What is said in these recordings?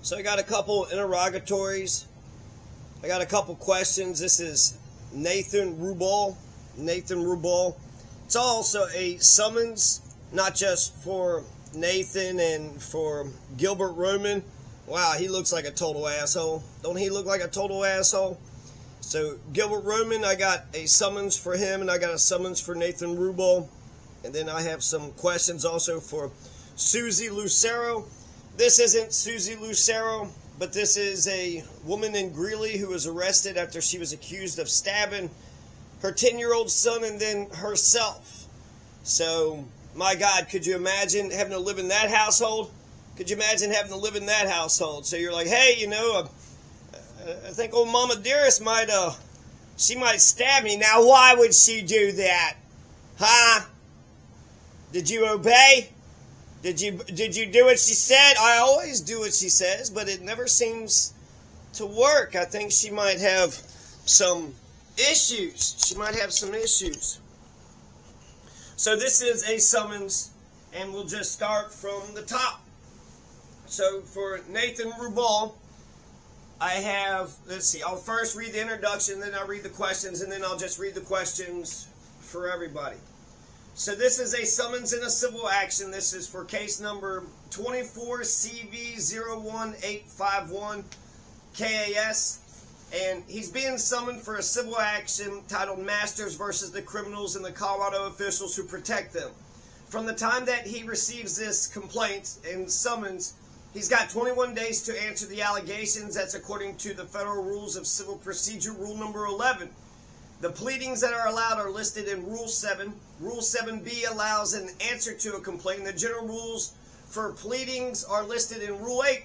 So I got a couple interrogatories. I got a couple questions. This is Nathan Ruybal. It's also a summons, not just for Nathan and for Gilbert Roman. Wow, he looks like a total asshole. Don't he look like a total asshole? So Gilbert Roman, I got a summons for him, and I got a summons for Nathan Ruybal. And then I have some questions also for Susie Lucero. This isn't Susie Lucero, but this is a woman in Greeley who was arrested after she was accused of stabbing her 10-year-old son and then herself. So, my God, could you imagine having to live in that household? Could you imagine having to live in that household? So you're like, hey, I think old Mama Dearest she might stab me. Now, why would she do that? Huh? Did you obey? Did you do what she said? I always do what she says, but it never seems to work. I think she might have some issues. So this is a summons, and we'll just start from the top. So for Nathan Ruybal, I have, let's see, I'll first read the introduction, then I'll read the questions, and then I'll just read the questions for everybody. So this is a summons in a civil action. This is for case number 24CV01851 KAS. And he's being summoned for a civil action titled Masters versus the Criminals and the Colorado Officials Who Protect Them. From the time that he receives this complaint and summons, he's got 21 days to answer the allegations. That's according to the Federal Rules of Civil Procedure, Rule number 11. The pleadings that are allowed are listed in Rule 7. Rule 7B allows an answer to a complaint. The general rules for pleadings are listed in Rule 8.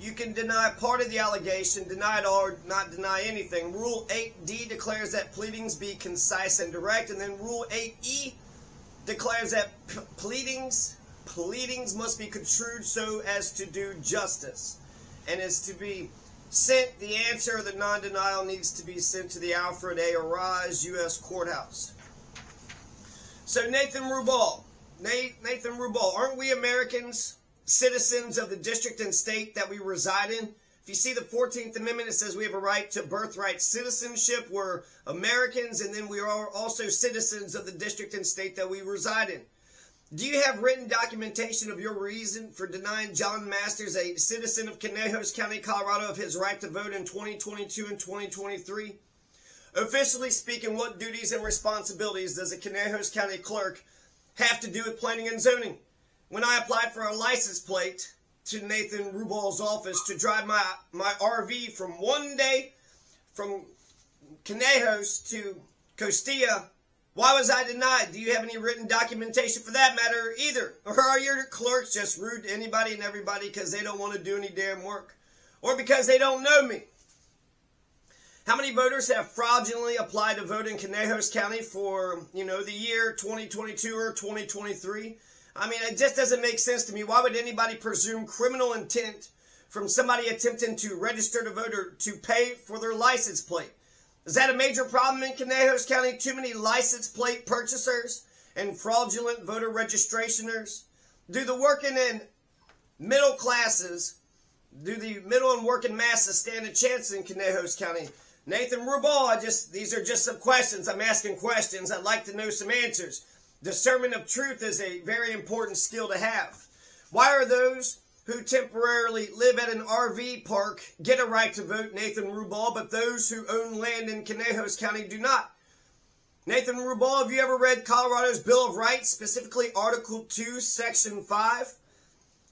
You can deny part of the allegation, deny it all, or not deny anything. Rule 8D declares that pleadings be concise and direct. And then Rule 8E declares that pleadings must be construed so as to do justice. And is to be sent, the answer, the non-denial needs to be sent to the Alfred A. Arise U.S. Courthouse. So Nathan Ruybal, aren't we Americans, citizens of the district and state that we reside in? If you see the 14th Amendment, it says we have a right to birthright citizenship. We're Americans, and then we are also citizens of the district and state that we reside in. Do you have written documentation of your reason for denying John Masters, a citizen of Conejos County, Colorado, of his right to vote in 2022 and 2023? Officially speaking, what duties and responsibilities does a Conejos County clerk have to do with planning and zoning? When I applied for a license plate to Nathan Ruybal's office to drive my RV from one day from Conejos to Costilla, why was I denied? Do you have any written documentation for that matter either? Or are your clerks just rude to anybody and everybody because they don't want to do any damn work? Or because they don't know me? How many voters have fraudulently applied to vote in Conejos County for, the year 2022 or 2023? I mean, it just doesn't make sense to me. Why would anybody presume criminal intent from somebody attempting to register to vote or to pay for their license plate? Is that a major problem in Conejos County? Too many license plate purchasers and fraudulent voter registrationers? Do the working and middle classes, do the middle and working masses stand a chance in Conejos County? Nathan Ruybal, these are just some questions. I'm asking questions. I'd like to know some answers. Discernment of truth is a very important skill to have. Why are those who temporarily live at an RV park get a right to vote, Nathan Ruybal, but those who own land in Conejos County do not? Nathan Ruybal, have you ever read Colorado's Bill of Rights, specifically Article 2, Section 5?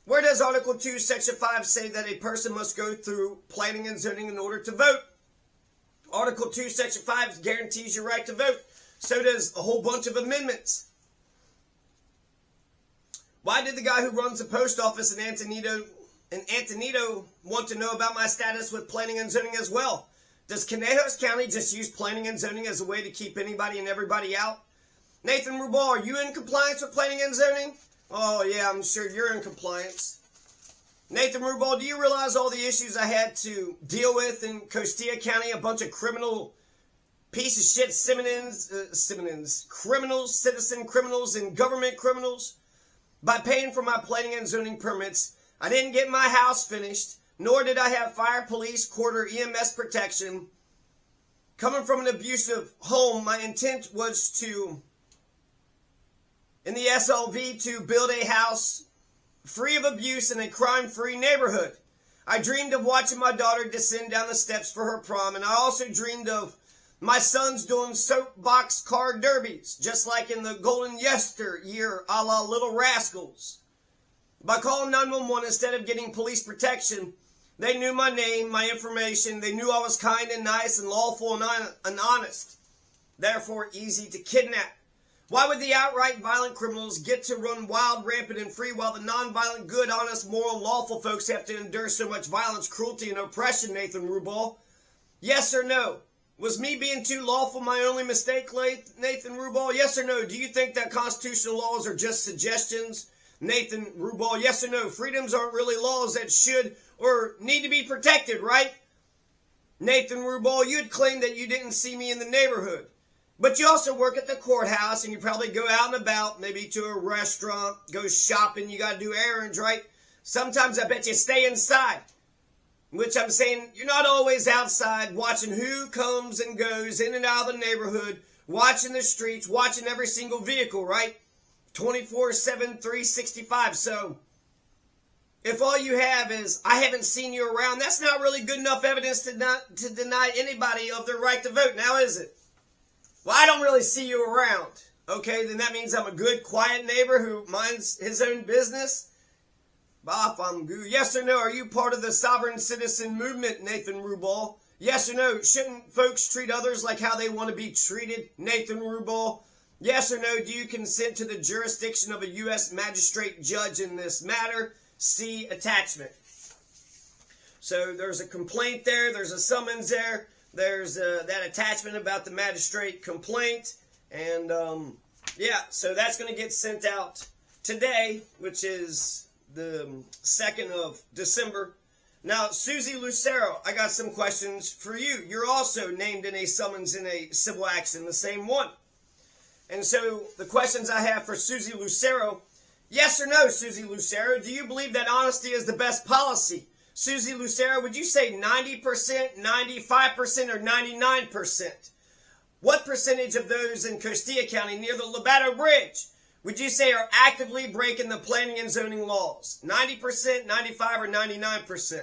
Where does Article 2, Section 5 say that a person must go through planning and zoning in order to vote? Article 2, Section 5 guarantees your right to vote. So does a whole bunch of amendments. Why did the guy who runs the post office in Antonito want to know about my status with planning and zoning as well? Does Conejos County just use planning and zoning as a way to keep anybody and everybody out? Nathan Ruybal, are you in compliance with planning and zoning? Oh yeah, I'm sure you're in compliance. Nathan Ruybal, do you realize all the issues I had to deal with in Costilla County? A bunch of criminal piece of shit criminals, citizen criminals, and government criminals. By paying for my planning and zoning permits, I didn't get my house finished. nor did I have fire, police, court, or EMS protection. Coming from an abusive home, my intent was to, in the SLV, to build a house free of abuse in a crime-free neighborhood. I dreamed of watching my daughter descend down the steps for her prom, and I also dreamed of my sons doing soapbox car derbies, just like in the golden yesteryear a la Little Rascals. By calling 911 instead of getting police protection, they knew my name, my information. They knew I was kind and nice and lawful and honest, therefore easy to kidnap. Why would the outright violent criminals get to run wild, rampant, and free while the non-violent, good, honest, moral, and lawful folks have to endure so much violence, cruelty, and oppression, Nathan Ruybal? Yes or no? Was me being too lawful my only mistake, Nathan Ruybal? Yes or no? Do you think that constitutional laws are just suggestions, Nathan Ruybal? Yes or no? Freedoms aren't really laws that should or need to be protected, right? Nathan Ruybal, you'd claim that you didn't see me in the neighborhood. But you also work at the courthouse, and you probably go out and about, maybe to a restaurant, go shopping, you got to do errands, right? Sometimes I bet you stay inside. Which I'm saying, you're not always outside watching who comes and goes in and out of the neighborhood, watching the streets, watching every single vehicle, right? 24/7, 365. So, if all you have is, I haven't seen you around, that's not really good enough evidence to deny anybody of their right to vote, now is it? Well, I don't really see you around. Okay, then that means I'm a good, quiet neighbor who minds his own business? Yes or no, are you part of the sovereign citizen movement, Nathan Ruybal? Yes or no, shouldn't folks treat others like how they want to be treated, Nathan Ruybal? Yes or no, do you consent to the jurisdiction of a U.S. magistrate judge in this matter? See attachment. So there's a complaint there, there's a summons there. There's that attachment about the magistrate complaint. And, yeah, so that's going to get sent out today, which is the 2nd of December. Now, Susie Lucero, I got some questions for you. You're also named in a summons in a civil action, the same one. And so the questions I have for Susie Lucero, yes or no, Susie Lucero, do you believe that honesty is the best policy? Susie Lucero, would you say 90%, 95%, or 99%? What percentage of those in Costilla County near the Lobato Bridge would you say are actively breaking the planning and zoning laws? 90%, 95%, or 99%?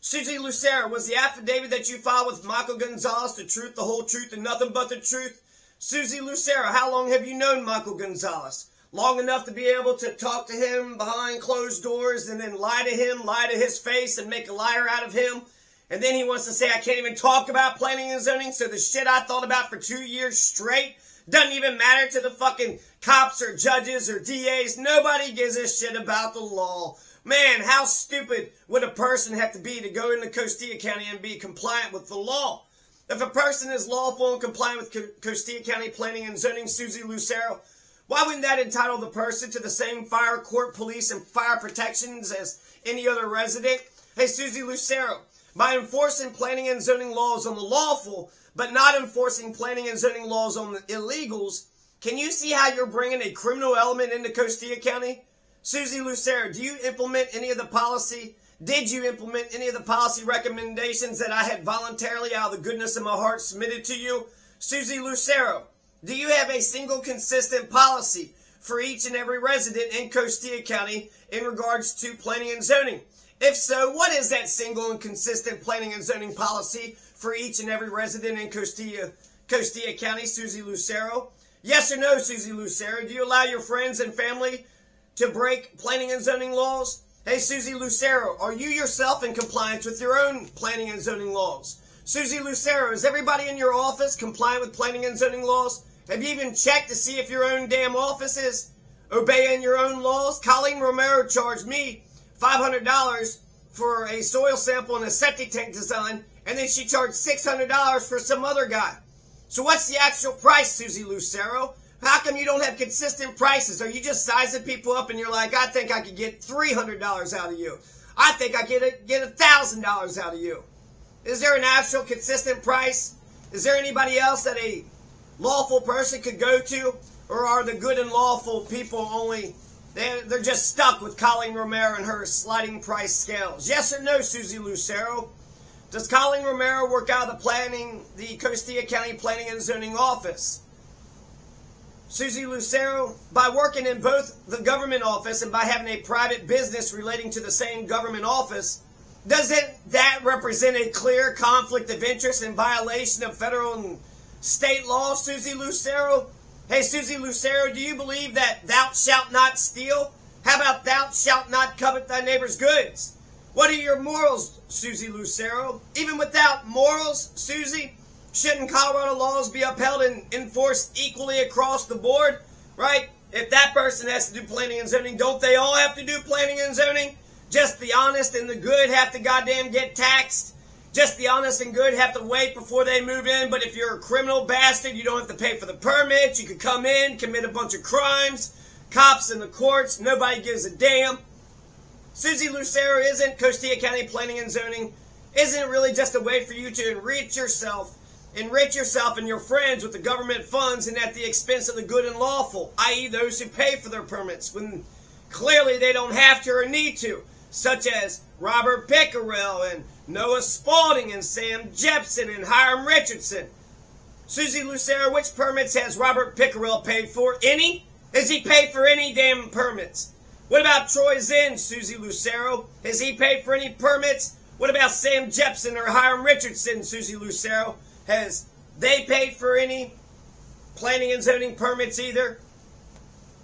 Susie Lucero, was the affidavit that you filed with Michael Gonzalez the truth, the whole truth, and nothing but the truth? Susie Lucero, how long have you known Michael Gonzalez? Long enough to be able to talk to him behind closed doors and then lie to him, lie to his face and make a liar out of him. And then he wants to say, I can't even talk about planning and zoning, so the shit I thought about for 2 years straight doesn't even matter to the fucking cops or judges or DAs. Nobody gives a shit about the law. Man, how stupid would a person have to be to go into Costilla County and be compliant with the law? If a person is lawful and compliant with Costilla County planning and zoning, Susie Lucero, why wouldn't that entitle the person to the same fire, court, police, and fire protections as any other resident? Hey, Susie Lucero, by enforcing planning and zoning laws on the lawful, but not enforcing planning and zoning laws on the illegals, can you see how you're bringing a criminal element into Costilla County? Susie Lucero, do you implement any of the policy? Did you implement any of the policy recommendations that I had voluntarily out of the goodness of my heart submitted to you? Susie Lucero, do you have a single consistent policy for each and every resident in Costilla County in regards to planning and zoning? If so, what is that single and consistent planning and zoning policy for each and every resident in Costilla County, Susie Lucero? Yes or no, Susie Lucero, do you allow your friends and family to break planning and zoning laws? Hey, Susie Lucero, are you yourself in compliance with your own planning and zoning laws? Susie Lucero, is everybody in your office compliant with planning and zoning laws? Have you even checked to see if your own damn office is obeying your own laws? Colleen Romero charged me $500 for a soil sample and a septic tank design, and then she charged $600 for some other guy. So what's the actual price, Susie Lucero? How come you don't have consistent prices? Are you just sizing people up and you're like, I think I could get $300 out of you. I think I could get $1,000 out of you. Is there an actual consistent price? Is there anybody else that a lawful person could go to? Or are the good and lawful people only They're just stuck with Colleen Romero and her sliding price scales. Yes or no, Susie Lucero? Does Colleen Romero work out of the Costilla County Planning and Zoning Office? Susie Lucero, by working in both the government office and by having a private business relating to the same government office, doesn't that represent a clear conflict of interest in violation of federal and state law, Susie Lucero? Hey, Susie Lucero, do you believe that thou shalt not steal? How about thou shalt not covet thy neighbor's goods? What are your morals, Susie Lucero? Even without morals, Susie, shouldn't Colorado laws be upheld and enforced equally across the board? Right? If that person has to do planning and zoning, don't they all have to do planning and zoning? Just the honest and the good have to goddamn get taxed? Just the honest and good have to wait before they move in, but if you're a criminal bastard, you don't have to pay for the permit. You could come in, commit a bunch of crimes, cops in the courts, nobody gives a damn. Susie Lucero, isn't Costilla County Planning and Zoning, isn't it really just a way for you to enrich yourself and your friends with the government funds and at the expense of the good and lawful, i.e. those who pay for their permits, when clearly they don't have to or need to, such as Robert Pickerel and Noah Spaulding and Sam Jepson and Hiram Richardson? Susie Lucero, which permits has Robert Pickerel paid for? Any? Has he paid for any damn permits? What about Troy Zinn, Susie Lucero? Has he paid for any permits? What about Sam Jepson or Hiram Richardson, Susie Lucero? Has they paid for any planning and zoning permits either?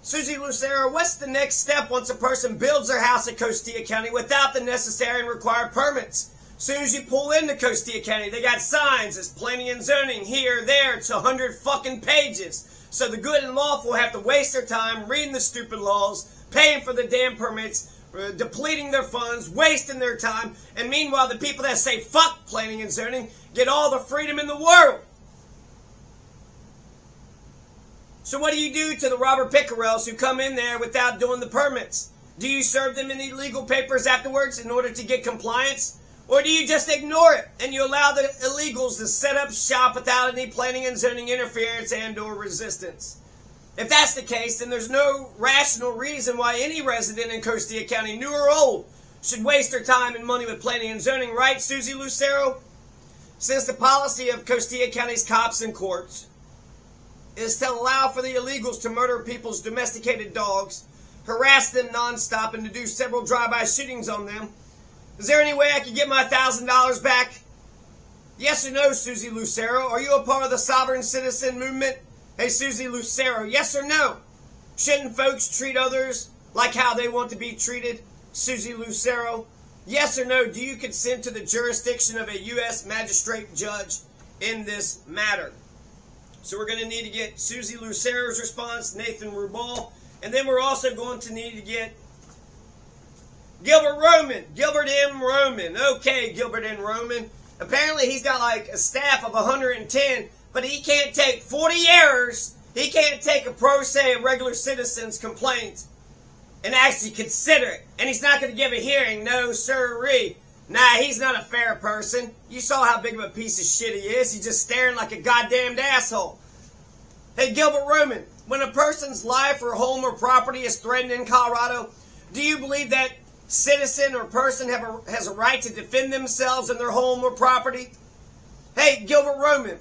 Susie Lucero, what's the next step once a person builds their house at Costilla County without the necessary and required permits? As soon as you pull into Costilla County, they got signs. It's planning and zoning here, there. It's 100 fucking pages. So the good and lawful have to waste their time reading the stupid laws, paying for the damn permits, depleting their funds, wasting their time, and meanwhile the people that say fuck planning and zoning get all the freedom in the world. So what do you do to the Robert Pickerels who come in there without doing the permits? Do you serve them any legal papers afterwards in order to get compliance? Or do you just ignore it and you allow the illegals to set up shop without any planning and zoning interference and or resistance? If that's the case, then there's no rational reason why any resident in Costilla County, new or old, should waste their time and money with planning and zoning, right, Susie Lucero? Since the policy of Costilla County's cops and courts is to allow for the illegals to murder people's domesticated dogs, harass them nonstop, and to do several drive-by shootings on them, is there any way I could get my $1,000 back? Yes or no, Susie Lucero? Are you a part of the sovereign citizen movement? Hey, Susie Lucero, yes or no? Shouldn't folks treat others like how they want to be treated? Susie Lucero, yes or no? Do you consent to the jurisdiction of a U.S. magistrate judge in this matter? So we're going to need to get Susie Lucero's response, Nathan Ruybal, and then we're also going to need to get Gilbert M. Roman. Okay, Gilbert M. Roman. Apparently he's got like a staff of 110, but he can't take 40 errors. He can't take a pro se and regular citizen's complaint and actually consider it. And he's not going to give a hearing. No, sirree. Nah, he's not a fair person. You saw how big of a piece of shit he is. He's just staring like a goddamned asshole. Hey, Gilbert Roman, when a person's life or home or property is threatened in Colorado, do you believe that citizen or person has a right to defend themselves and their home or property? Hey, Gilbert Roman,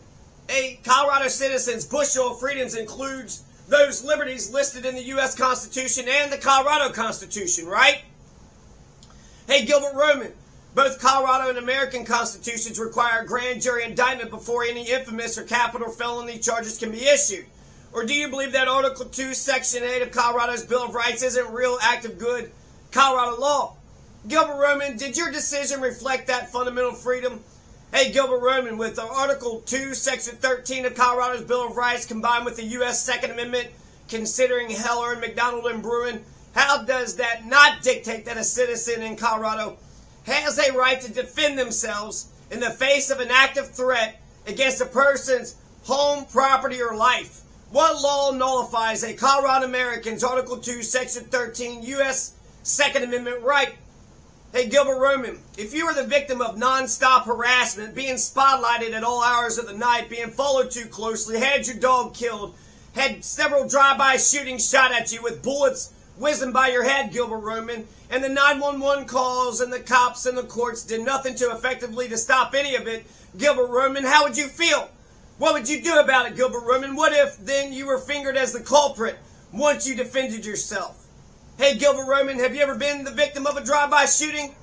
a Colorado citizen's bushel of freedoms includes those liberties listed in the U.S. Constitution and the Colorado Constitution, right? Hey, Gilbert Roman, both Colorado and American constitutions require a grand jury indictment before any infamous or capital felony charges can be issued. Or do you believe that Article 2, Section 8 of Colorado's Bill of Rights isn't real act of good Colorado law? Gilbert Roman, did your decision reflect that fundamental freedom? Hey, Gilbert Roman, with Article 2, Section 13 of Colorado's Bill of Rights combined with the U.S. Second Amendment, considering Heller and McDonald and Bruin, how does that not dictate that a citizen in Colorado has a right to defend themselves in the face of an active threat against a person's home, property, or life? What law nullifies a Colorado American's Article 2, Section 13 U.S. Second Amendment right? Hey, Gilbert Roman, if you were the victim of non-stop harassment, being spotlighted at all hours of the night, being followed too closely, had your dog killed, had several drive-by shootings shot at you with bullets whizzing by your head, Gilbert Roman, and the 911 calls and the cops and the courts did nothing to effectively to stop any of it, Gilbert Roman, how would you feel? What would you do about it, Gilbert Roman? What if then you were fingered as the culprit once you defended yourself? Hey, Gilbert Roman, have you ever been the victim of a drive-by shooting?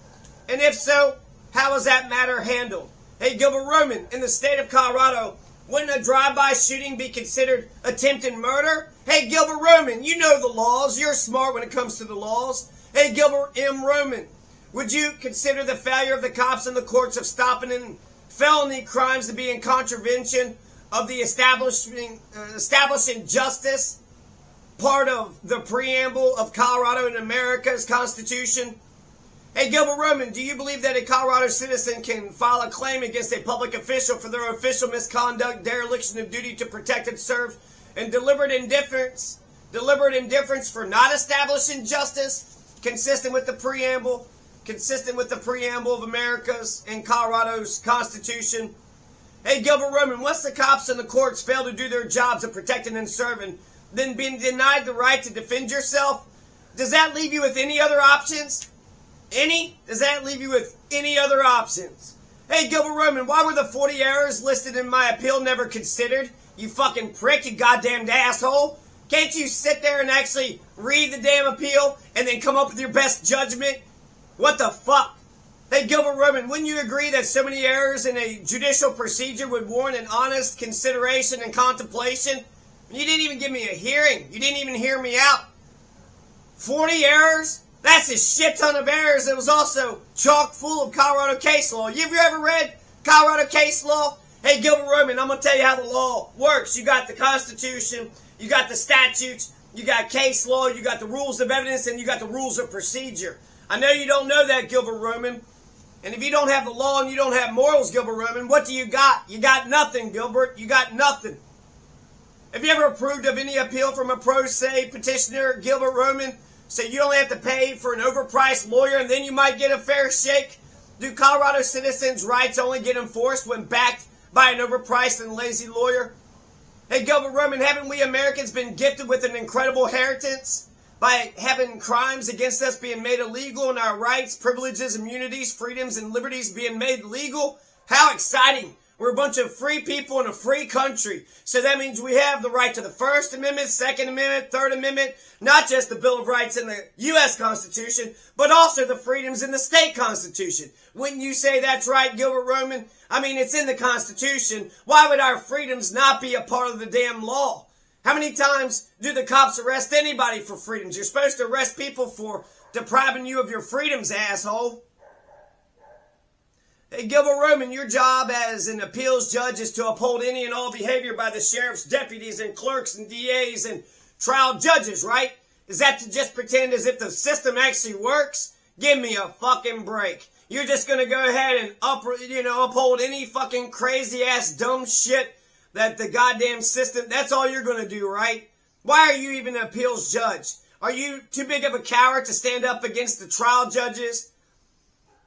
And if so, how was that matter handled? Hey, Gilbert Roman, in the state of Colorado, wouldn't a drive-by shooting be considered attempted murder? Hey, Gilbert Roman, you know the laws. You're smart when it comes to the laws. Hey, Gilbert M. Roman, would you consider the failure of the cops and the courts of stopping felony crimes to be in contravention of the establishing justice, part of the preamble of Colorado and America's Constitution? Hey, Gilbert Roman, do you believe that a Colorado citizen can file a claim against a public official for their official misconduct, dereliction of duty to protect and serve, and deliberate indifference for not establishing justice, consistent with the preamble of America's and Colorado's Constitution? Hey, Gilbert Roman, once the cops and the courts fail to do their jobs of protecting and serving, then being denied the right to defend yourself, does that leave you with any other options? Does that leave you with any other options? Hey, Gilbert Roman, why were the 40 errors listed in my appeal never considered? You fucking prick, you goddamn asshole. Can't you sit there and actually read the damn appeal and then come up with your best judgment? What the fuck? Hey, Gilbert Roman, wouldn't you agree that so many errors in a judicial procedure would warrant an honest consideration and contemplation? You didn't even give me a hearing. You didn't even hear me out. 40 errors? That's a shit ton of errors. It was also chock full of Colorado case law. You ever read Colorado case law? Hey, Gilbert Roman, I'm going to tell you how the law works. You got the Constitution, you got the statutes, you got case law, you got the rules of evidence, and you got the rules of procedure. I know you don't know that, Gilbert Roman. And if you don't have the law and you don't have morals, Gilbert Roman, what do you got? You got nothing, Gilbert. You got nothing. Have you ever approved of any appeal from a pro se petitioner, Gilbert Roman? So you only have to pay for an overpriced lawyer and then you might get a fair shake? Do Colorado citizens' rights only get enforced when backed by an overpriced and lazy lawyer? Hey, Gilbert Roman, haven't we Americans been gifted with an incredible inheritance by having crimes against us being made illegal and our rights, privileges, immunities, freedoms, and liberties being made legal? How exciting! We're a bunch of free people in a free country. So that means we have the right to the First Amendment, Second Amendment, Third Amendment, not just the Bill of Rights in the U.S. Constitution, but also the freedoms in the state Constitution. Wouldn't you say that's right, Gilbert Roman? I mean, it's in the Constitution. Why would our freedoms not be a part of the damn law? How many times do the cops arrest anybody for freedoms? You're supposed to arrest people for depriving you of your freedoms, asshole. Hey, Gilbert Roman, your job as an appeals judge is to uphold any and all behavior by the sheriff's deputies and clerks and DAs and trial judges, right? Is that to just pretend as if the system actually works? Give me a fucking break. You're just going to go ahead and uphold any fucking crazy-ass dumb shit that the goddamn system, that's all you're going to do, right? Why are you even an appeals judge? Are you too big of a coward to stand up against the trial judges?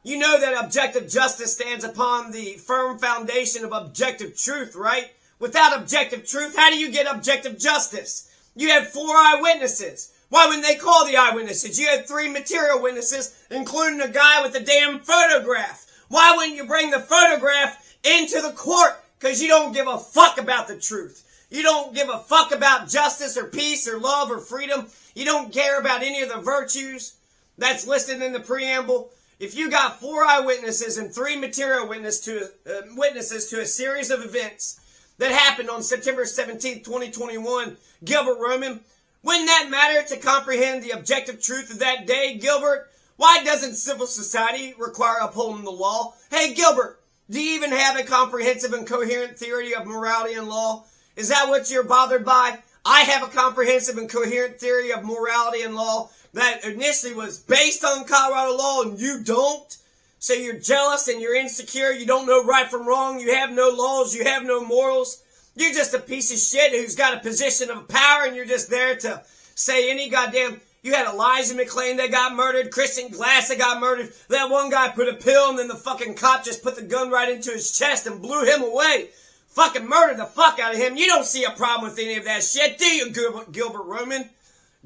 You know that objective justice stands upon the firm foundation of objective truth, right? Without objective truth, how do you get objective justice? You had 4 eyewitnesses. Why wouldn't they call the eyewitnesses? You had 3 material witnesses, including a guy with a damn photograph. Why wouldn't you bring the photograph into the court? Because you don't give a fuck about the truth. You don't give a fuck about justice or peace or love or freedom. You don't care about any of the virtues that's listed in the preamble. If you got 4 eyewitnesses and 3 material witnesses to a series of events that happened on September 17th, 2021, Gilbert Roman, wouldn't that matter to comprehend the objective truth of that day, Gilbert? Why doesn't civil society require upholding the law? Hey, Gilbert, do you even have a comprehensive and coherent theory of morality and law? Is that what you're bothered by? I have a comprehensive and coherent theory of morality and law that initially was based on Colorado law and you don't. So you're jealous and you're insecure. You don't know right from wrong. You have no laws. You have no morals. You're just a piece of shit who's got a position of power and you're just there to say any goddamn... You had Elijah McClain that got murdered. Christian Glass that got murdered. That one guy put a pill and then the fucking cop just put the gun right into his chest and blew him away. Fucking murdered the fuck out of him. You don't see a problem with any of that shit, do you, Gilbert Roman?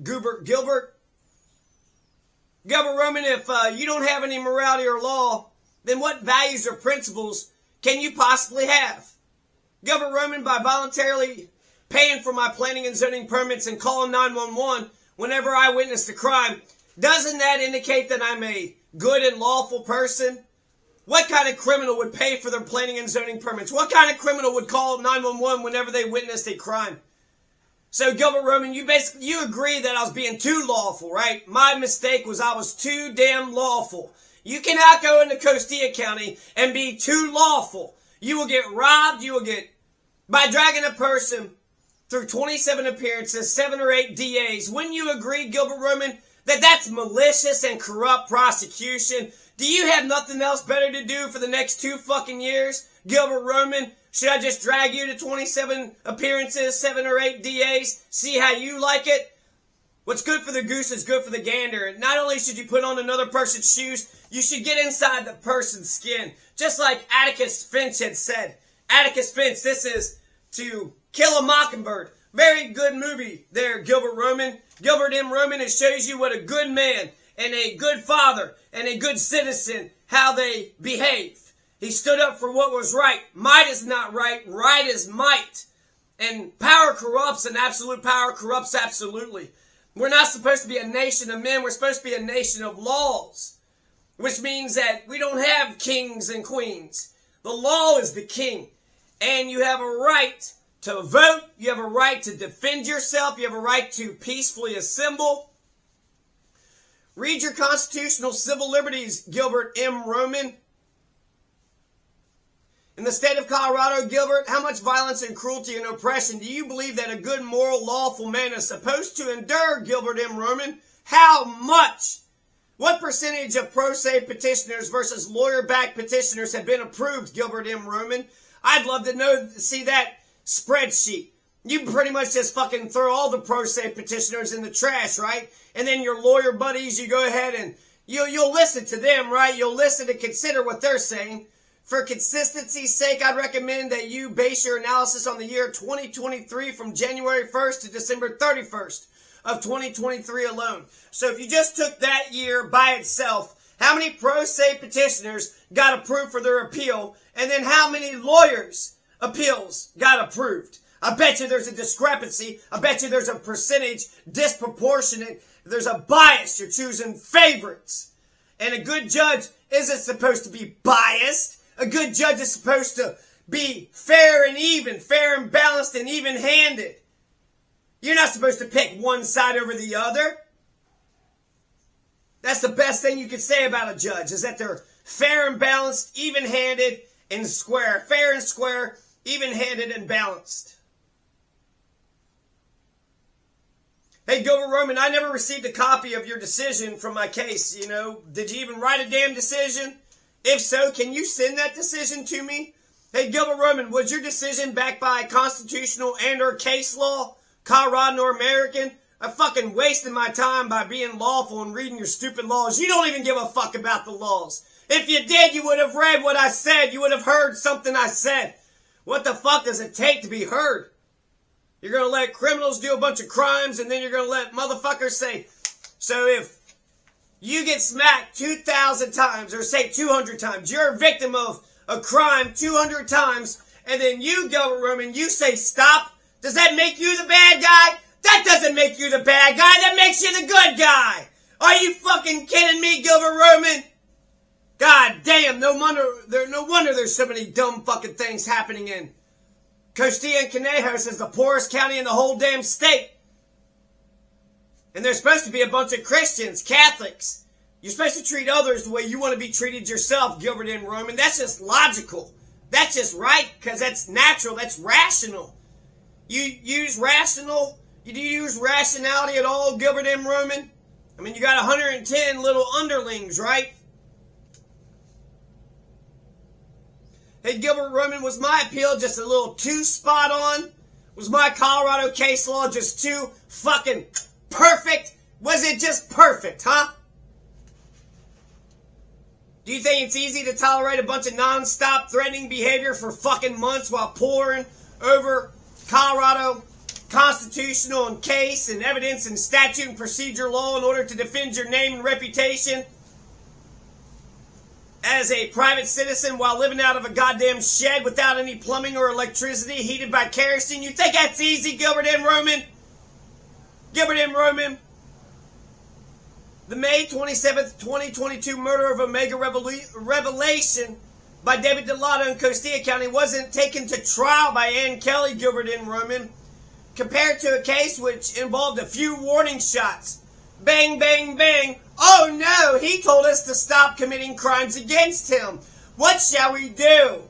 Gilbert? Gilbert Roman, if you don't have any morality or law, then what values or principles can you possibly have? Gilbert Roman, by voluntarily paying for my planning and zoning permits and calling 911 whenever I witnessed a crime, doesn't that indicate that I'm a good and lawful person? What kind of criminal would pay for their planning and zoning permits? What kind of criminal would call 911 whenever they witnessed a crime? So Gilbert Roman, you agree that I was being too lawful, right? My mistake was I was too damn lawful. You cannot go into Costilla County and be too lawful. You will get robbed. You will get, by dragging a person through 27 appearances, 7 or 8 DAs. Wouldn't you agree, Gilbert Roman, that that's malicious and corrupt prosecution? Do you have nothing else better to do for the next 2 fucking years, Gilbert Roman? Should I just drag you to 27 appearances, 7 or 8 DAs, see how you like it? What's good for the goose is good for the gander. And not only should you put on another person's shoes, you should get inside the person's skin. Just like Atticus Finch had said. Atticus Finch, this is To Kill a Mockingbird. Very good movie there, Gilbert Roman. Gilbert M. Roman, it shows you what a good man and a good father and a good citizen, how they behave. He stood up for what was right. Might is not right. Right is might. And power corrupts, and absolute power corrupts absolutely. We're not supposed to be a nation of men. We're supposed to be a nation of laws. Which means that we don't have kings and queens. The law is the king. And you have a right to vote. You have a right to defend yourself. You have a right to peacefully assemble. Read your constitutional civil liberties, Gilbert M. Roman. In the state of Colorado, Gilbert, how much violence and cruelty and oppression do you believe that a good, moral, lawful man is supposed to endure, Gilbert M. Roman? How much? What percentage of pro se petitioners versus lawyer-backed petitioners have been approved, Gilbert M. Roman? I'd love to see that spreadsheet. You pretty much just fucking throw all the pro se petitioners in the trash, right? And then your lawyer buddies, you go ahead and you'll listen to them, right? You'll listen and consider what they're saying. For consistency's sake, I'd recommend that you base your analysis on the year 2023 from January 1st to December 31st of 2023 alone. So if you just took that year by itself, how many pro se petitioners got approved for their appeal, and then how many lawyers' appeals got approved? I bet you there's a discrepancy. I bet you there's a percentage disproportionate. There's a bias. You're choosing favorites. And a good judge isn't supposed to be biased. A good judge is supposed to be fair and even, fair and balanced and even-handed. You're not supposed to pick one side over the other. That's the best thing you can say about a judge, is that they're fair and balanced, even-handed, and square. Fair and square, even-handed, and balanced. Hey, Gilbert Roman, I never received a copy of your decision from my case, Did you even write a damn decision? If so, can you send that decision to me? Hey, Gilbert Roman, was your decision backed by constitutional and or case law? Colorado or American? I fucking wasted my time by being lawful and reading your stupid laws. You don't even give a fuck about the laws. If you did, you would have read what I said. You would have heard something I said. What the fuck does it take to be heard? You're going to let criminals do a bunch of crimes, and then you're going to let motherfuckers say, so if you get smacked 2,000 times, or say 200 times, you're a victim of a crime 200 times, and then you, Gilbert Roman, you say stop. Does that make you the bad guy? That doesn't make you the bad guy. That makes you the good guy. Are you fucking kidding me, Gilbert Roman? God damn, no wonder there's so many dumb fucking things happening in Costilla and Conejos is the poorest county in the whole damn state. And there's supposed to be a bunch of Christians, Catholics. You're supposed to treat others the way you want to be treated yourself, Gilbert M. Roman. That's just logical. That's just right, because that's natural. That's rational. Do you use rationality at all, Gilbert M. Roman? I mean, you got 110 little underlings, right? Hey, Gilbert Roman, was my appeal just a little too spot on? Was my Colorado case law just too fucking perfect? Was it just perfect, huh? Do you think it's easy to tolerate a bunch of non-stop threatening behavior for fucking months while pouring over Colorado constitutional and case and evidence and statute and procedure law in order to defend your name and reputation as a private citizen while living out of a goddamn shed without any plumbing or electricity, heated by kerosene. You think that's easy, Gilbert M. Roman? Gilbert M. Roman? The May 27th, 2022 murder of Omega Revelation by David Delotto in Costilla County wasn't taken to trial by Ann Kelly, Gilbert M. Roman, compared to a case which involved a few warning shots. Bang, bang, bang. Oh no, he told us to stop committing crimes against him. What shall we do?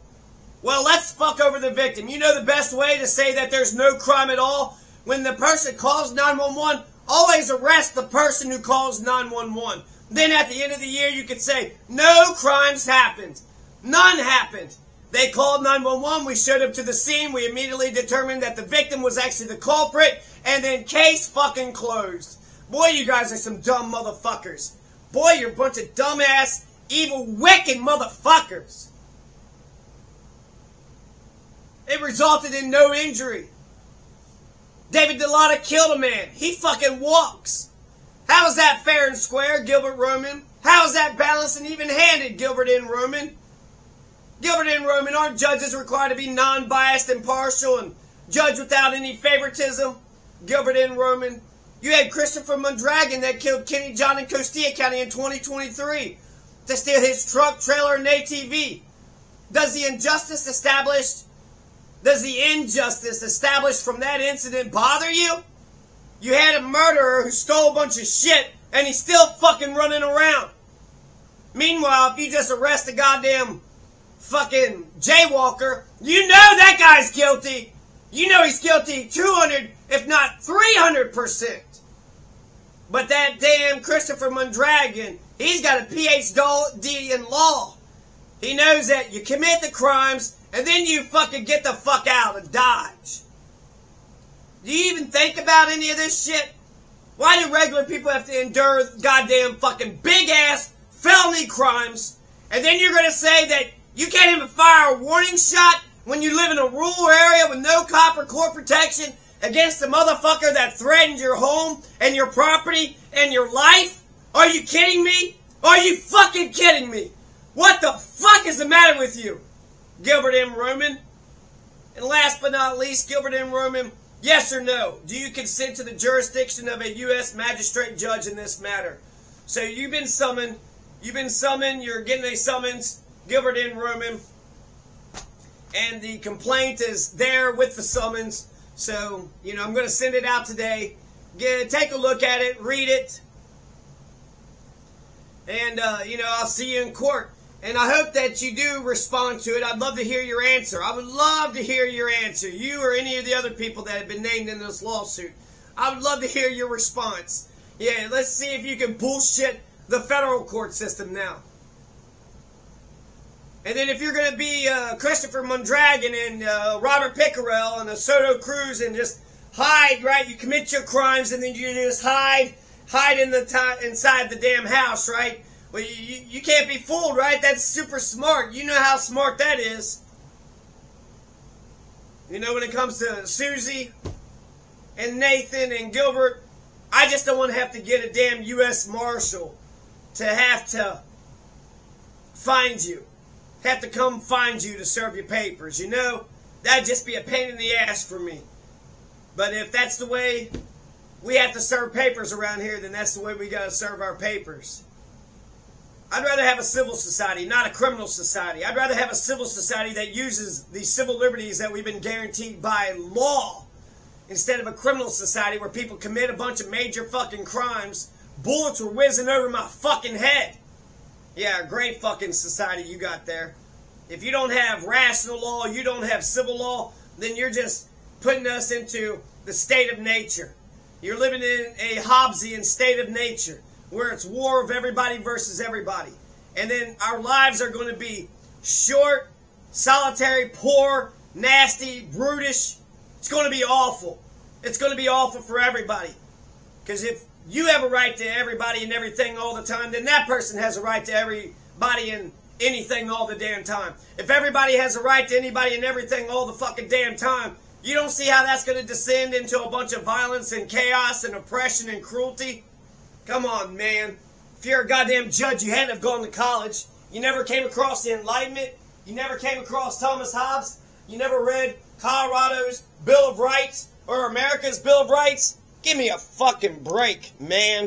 Well, let's fuck over the victim. You know the best way to say that there's no crime at all? When the person calls 911, always arrest the person who calls 911. Then at the end of the year, you could say, no crimes happened. None happened. They called 911, we showed up to the scene, we immediately determined that the victim was actually the culprit, and then case fucking closed. Boy, you guys are some dumb motherfuckers. Boy, you're a bunch of dumbass, evil, wicked motherfuckers. It resulted in no injury. David Delotto killed a man. He fucking walks. How is that fair and square, Gilbert Roman? How is that balanced and even-handed, Gilbert N. Roman? Gilbert N. Roman, aren't judges required to be non-biased, impartial, and judge without any favoritism? Gilbert N. Roman, you had Christopher Mondragon that killed Kenny John in Costilla County in 2023 to steal his truck, trailer, and ATV. Does the injustice established from that incident bother you? You had a murderer who stole a bunch of shit and he's still fucking running around. Meanwhile, if you just arrest a goddamn fucking jaywalker, you know that guy's guilty. You know he's guilty 200, if not 300%. But that damn Christopher Mondragon, he's got a PhD in law. He knows that you commit the crimes and then you fucking get the fuck out and dodge. Do you even think about any of this shit? Why do regular people have to endure goddamn fucking big ass felony crimes? And then you're gonna say that you can't even fire a warning shot when you live in a rural area with no cop or court protection against the motherfucker that threatened your home and your property and your life? Are you kidding me? Are you fucking kidding me? What the fuck is the matter with you, Gilbert M. Roman? And last but not least, Gilbert M. Roman, yes or no? Do you consent to the jurisdiction of a U.S. magistrate judge in this matter? So you've been summoned, you're getting a summons, Gilbert M. Roman, and the complaint is there with the summons. So, I'm going to send it out today. Take a look at it, read it, and, I'll see you in court. And I hope that you do respond to it. I'd love to hear your answer. I would love to hear your answer. You or any of the other people that have been named in this lawsuit. I would love to hear your response. Yeah, let's see if you can bullshit the federal court system now. And then if you're going to be Christopher Mondragon and Robert Pickerel and Soto Cruz and just hide, right? You commit your crimes and then you just hide inside the damn house, right? Well, you can't be fooled, right? That's super smart. You know how smart that is. When it comes to Susie and Nathan and Gilbert, I just don't want to have to get a damn U.S. Marshal to have to find you. Have to come find you to serve your papers, That'd just be a pain in the ass for me. But if that's the way we have to serve papers around here, then that's the way we got to serve our papers. I'd rather have a civil society, not a criminal society. I'd rather have a civil society that uses the civil liberties that we've been guaranteed by law instead of a criminal society where people commit a bunch of major fucking crimes. Bullets were whizzing over my fucking head. Yeah, great fucking society you got there. If you don't have rational law, you don't have civil law, then you're just putting us into the state of nature. You're living in a Hobbesian state of nature, where it's war of everybody versus everybody. And then our lives are going to be short, solitary, poor, nasty, brutish. It's going to be awful. It's going to be awful for everybody. Because if you have a right to everybody and everything all the time, then that person has a right to everybody and anything all the damn time. If everybody has a right to anybody and everything all the fucking damn time, You don't see how that's going to descend into a bunch of violence and chaos and oppression and cruelty? Come on, man. If you're a goddamn judge, you hadn't have gone to college. You never came across the Enlightenment. You never came across Thomas Hobbes. You never read Colorado's Bill of Rights or America's Bill of Rights. Give me a fucking break, man.